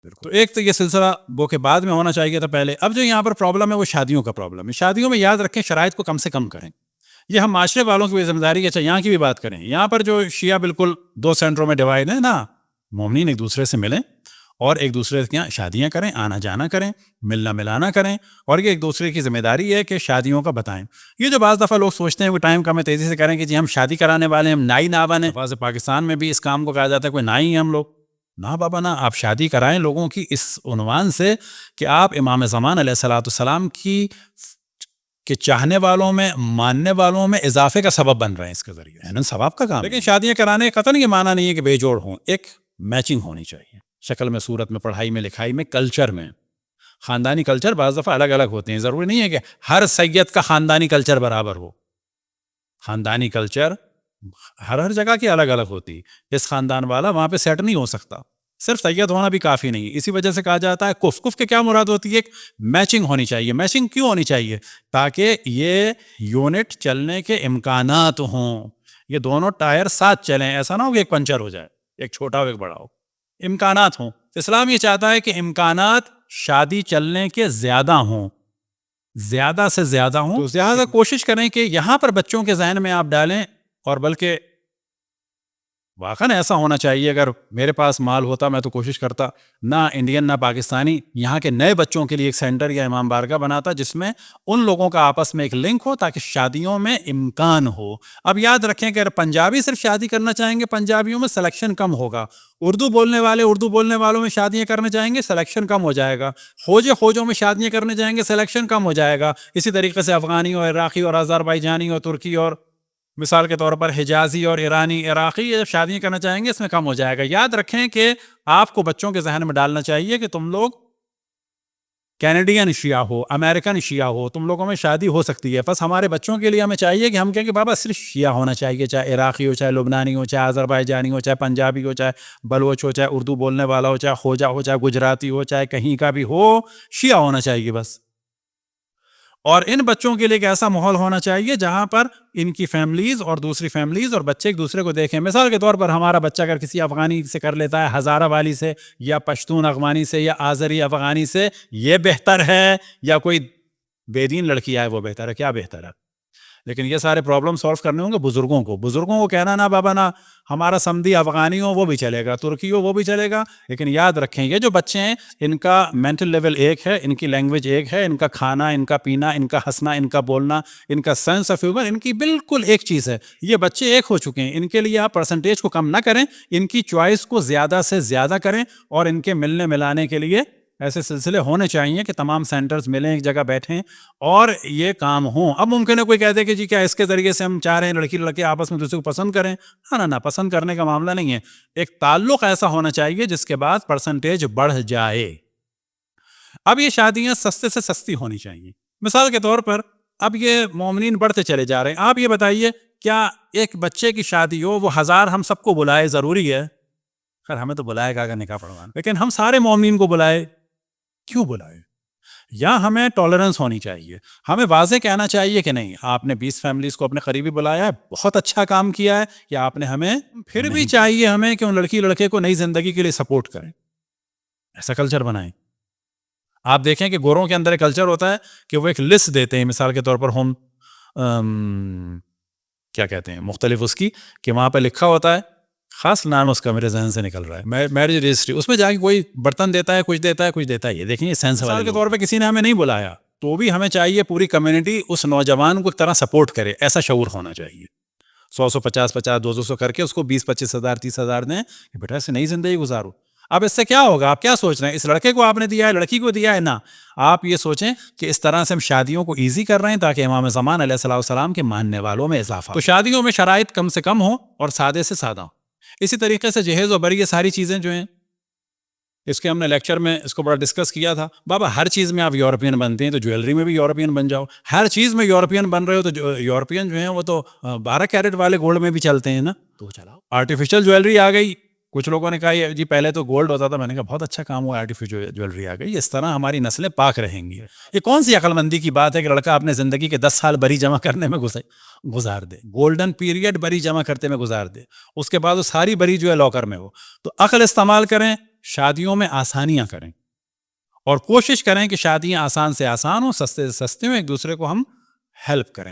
تو ایک تو یہ سلسلہ وہ کے بعد میں ہونا چاہیے تھا پہلے. اب جو یہاں پر پرابلم ہے وہ شادیوں کا پرابلم ہے. شادیوں میں یاد رکھیں شرائط کو کم سے کم کریں. یہ ہم معاشرے والوں کی بھی ذمہ داری ہے. اچھا یہاں کی بھی بات کریں, یہاں پر جو شیعہ بالکل دو سینٹروں میں ڈیوائڈ ہے نا, مومنین ایک دوسرے سے ملیں اور ایک دوسرے کے یہاں شادیاں کریں, آنا جانا کریں, ملنا ملانا کریں, اور یہ ایک دوسرے کی ذمہ داری ہے کہ شادیوں کا بتائیں. یہ جو بعض دفعہ لوگ سوچتے ہیں کہ ٹائم کم ہے تیزی سے کریں کہ جی ہم شادی کرانے والے ہیں, ہم نائی نہ بنیں. پاکستان میں بھی اس کام کو کہا جاتا ہے کوئی نائی ہیں ہم لوگ. نہ بابا نہ, آپ شادی کرائیں لوگوں کی اس عنوان سے کہ آپ امام زمان علیہ الصلوۃ والسلام کی کہ چاہنے والوں میں, ماننے والوں میں اضافے کا سبب بن رہے ہیں اس کے ذریعے. ہے نا ثواب کا کام. لیکن شادیاں کرانے قطعاً یہ معنی نہیں ہے کہ بے جوڑ ہوں. ایک میچنگ ہونی چاہیے, شکل میں, صورت میں, پڑھائی میں, لکھائی میں, کلچر میں. خاندانی کلچر بعض دفعہ الگ الگ ہوتے ہیں. ضروری نہیں ہے کہ ہر سید کا خاندانی کلچر برابر ہو. خاندانی کلچر ہر جگہ کی الگ الگ ہوتی ہے. اس خاندان والا وہاں پہ سیٹ نہیں ہو سکتا. صرف سید ہونا بھی کافی نہیں. اسی وجہ سے کہا جاتا ہے کف کے کیا مراد ہوتی ہے, ایک میچنگ ہونی چاہیے. میچنگ کیوں ہونی چاہیے؟ تاکہ یہ یونٹ چلنے کے امکانات ہوں, یہ دونوں ٹائر ساتھ چلیں. ایسا نہ ہو کہ ایک پنچر ہو جائے, ایک چھوٹا ہو ایک بڑا ہو. امکانات ہوں. اسلام یہ چاہتا ہے کہ امکانات شادی چلنے کے زیادہ ہوں, زیادہ سے زیادہ ہوں. تو زیادہ کوشش کریں کہ یہاں پر بچوں کے ذہن میں آپ ڈالیں. اور بلکہ واقعاً ایسا ہونا چاہیے, اگر میرے پاس مال ہوتا میں تو کوشش کرتا نہ انڈین نہ پاکستانی یہاں کے نئے بچوں کے لیے ایک سینٹر یا امام بارگاہ بناتا جس میں ان لوگوں کا آپس میں ایک لنک ہو تاکہ شادیوں میں امکان ہو. اب یاد رکھیں کہ اگر پنجابی صرف شادی کرنا چاہیں گے پنجابیوں میں سلیکشن کم ہوگا. اردو بولنے والے اردو بولنے والوں میں شادیاں کرنے جائیں گے سلیکشن کم ہو جائے گا. خوجوں میں شادیاں کرنے جائیں گے سلیکشن کم ہو جائے گا. اسی طریقے سے افغانی اور عراقی اور آذربائیجانی اور ترکی اور مثال کے طور پر حجازی اور ایرانی عراقی یہ شادیاں کرنا چاہیں گے اس میں کم ہو جائے گا. یاد رکھیں کہ آپ کو بچوں کے ذہن میں ڈالنا چاہیے کہ تم لوگ کینیڈین شیعہ ہو, امریکن شیعہ ہو, تم لوگوں میں شادی ہو سکتی ہے. بس ہمارے بچوں کے لیے ہمیں چاہیے کہ ہم کہیں کہ بابا صرف شیعہ ہونا چاہیے, چاہے عراقی ہو, چاہے لبنانی ہو, چاہے آذربائیجانی ہو, چاہے پنجابی ہو, چاہے بلوچ ہو, چاہے اردو بولنے والا ہو, چاہے خوجہ ہو, چاہے گجراتی ہو, چاہے کہیں کا بھی ہو, شیعہ ہونا چاہیے بس. اور ان بچوں کے لیے ایک ایسا ماحول ہونا چاہیے جہاں پر ان کی فیملیز اور دوسری فیملیز اور بچے ایک دوسرے کو دیکھیں. مثال کے طور پر ہمارا بچہ اگر کسی افغانی سے کر لیتا ہے, ہزارہ والی سے یا پشتون افغانی سے یا آذری افغانی سے, یہ بہتر ہے یا کوئی بے دین لڑکی آئے وہ بہتر ہے؟ کیا بہتر ہے؟ لیکن یہ سارے پرابلم سالو کرنے ہوں گے بزرگوں کو کہنا نا بابا نا ہمارا سمدھی افغانی ہو وہ بھی چلے گا, ترکی ہو وہ بھی چلے گا. لیکن یاد رکھیں یہ جو بچے ہیں ان کا مینٹل لیول ایک ہے, ان کی لینگویج ایک ہے, ان کا کھانا, ان کا پینا, ان کا ہنسنا, ان کا بولنا, ان کا سینس آف ہیومر ان کی بالکل ایک چیز ہے. یہ بچے ایک ہو چکے ہیں. ان کے لیے آپ پرسنٹیج کو کم نہ کریں, ان کی چوائس کو زیادہ سے زیادہ کریں. اور ان کے ملنے ملانے کے لیے ایسے سلسلے ہونے چاہیے کہ تمام سینٹرز ملیں, ایک جگہ بیٹھیں اور یہ کام ہوں. اب ممکن ہے کوئی کہہ دے کہ جی کیا اس کے ذریعے سے ہم چاہ رہے ہیں لڑکی لڑکے آپس میں دوسرے کو پسند کریں؟ نہ پسند کرنے کا معاملہ نہیں ہے. ایک تعلق ایسا ہونا چاہیے جس کے بعد پرسنٹیج بڑھ جائے. اب یہ شادیاں سستے سے سستی ہونی چاہیے. مثال کے طور پر اب یہ مومنین بڑھتے چلے جا رہے ہیں. آپ یہ بتائیے کیا ایک بچے کی شادی ہو وہ 1000 ہم سب کو بلائے ضروری ہے؟ خیر ہمیں تو بلائے گا اگر نکاح پڑھوانا, لیکن ہم سارے مومنین کو بلائے کیوں بلائے؟ یا ہمیں ٹالرنس ہونی چاہیے, ہمیں واضح کہنا چاہیے کہ نہیں آپ نے 20 فیملیز کو اپنے قریبی بلایا ہے, بہت اچھا کام کیا ہے, یا آپ نے ہمیں پھر بھی چاہیے ہمیں کہ ان لڑکی لڑکے کو نئی زندگی کے لیے سپورٹ کریں. ایسا کلچر بنائیں. آپ دیکھیں کہ گوروں کے اندر ایک کلچر ہوتا ہے کہ وہ ایک لسٹ دیتے ہیں. مثال کے طور پر ہم کیا کہتے ہیں مختلف اس کی کہ وہاں پہ لکھا ہوتا ہے, خاص نام اس کا میرے ذہن سے نکل رہا ہے, میرج رجسٹری. اس میں جا کے کوئی برتن دیتا ہے, کچھ دیتا ہے, کچھ دیتا ہے. یہ دیکھیں یہ سینس والے کے طور پہ کسی نے ہمیں نہیں بلایا تو بھی ہمیں چاہیے پوری کمیونٹی اس نوجوان کو ایک طرح سپورٹ کرے. ایسا شعور ہونا چاہیے. 100 50 200 کر کے اس کو 20 25 ہزار 30 ہزار دیں کہ بیٹا اسے نئی زندگی گزارو. اب اس سے کیا ہوگا؟ آپ کیا سوچ رہے ہیں؟ اس لڑکے کو آپ نے دیا ہے, لڑکی کو دیا ہے نا. آپ یہ سوچیں کہ اس طرح سے ہم شادیوں کو ایزی کر رہے ہیں تاکہ امام زمان علیہ السلام کے ماننے والوں میں اضافہ. تو شادیوں میں شرائط کم سے کم ہوں اور سادے سے سادہ. اسی طریقے سے جہیز و بری یہ ساری چیزیں جو ہیں اس کے ہم نے لیکچر میں اس کو بڑا ڈسکس کیا تھا. بابا ہر چیز میں آپ یورپین بنتے ہیں تو جویلری میں بھی یورپین بن جاؤ. ہر چیز میں یورپین بن رہے ہو تو یورپین جو ہیں وہ تو 12 کیرٹ والے گولڈ میں بھی چلتے ہیں نا, تو چلاؤ. آرٹیفیشل جویلری آ گئی. کچھ لوگوں نے کہا جی پہلے تو گولڈ ہوتا تھا. میں نے کہا بہت اچھا کام ہوا, آرٹیفیشل جویلری آ گئی. اس طرح ہماری نسلیں پاک رہیں گی. یہ کون سی عقل مندی کی بات ہے کہ لڑکا اپنے زندگی کے 10 سال بری جمع کرنے میں گزار دے, گولڈن پیریڈ بری جمع کرتے میں گزار دے, اس کے بعد وہ ساری بری جو ہے لاکر میں ہو. تو عقل استعمال کریں, شادیوں میں آسانیاں کریں اور کوشش کریں کہ شادیاں آسان سے آسان ہوں، سستے سے سستے ہوں، ایک دوسرے کو ہم ہیلپ کریں.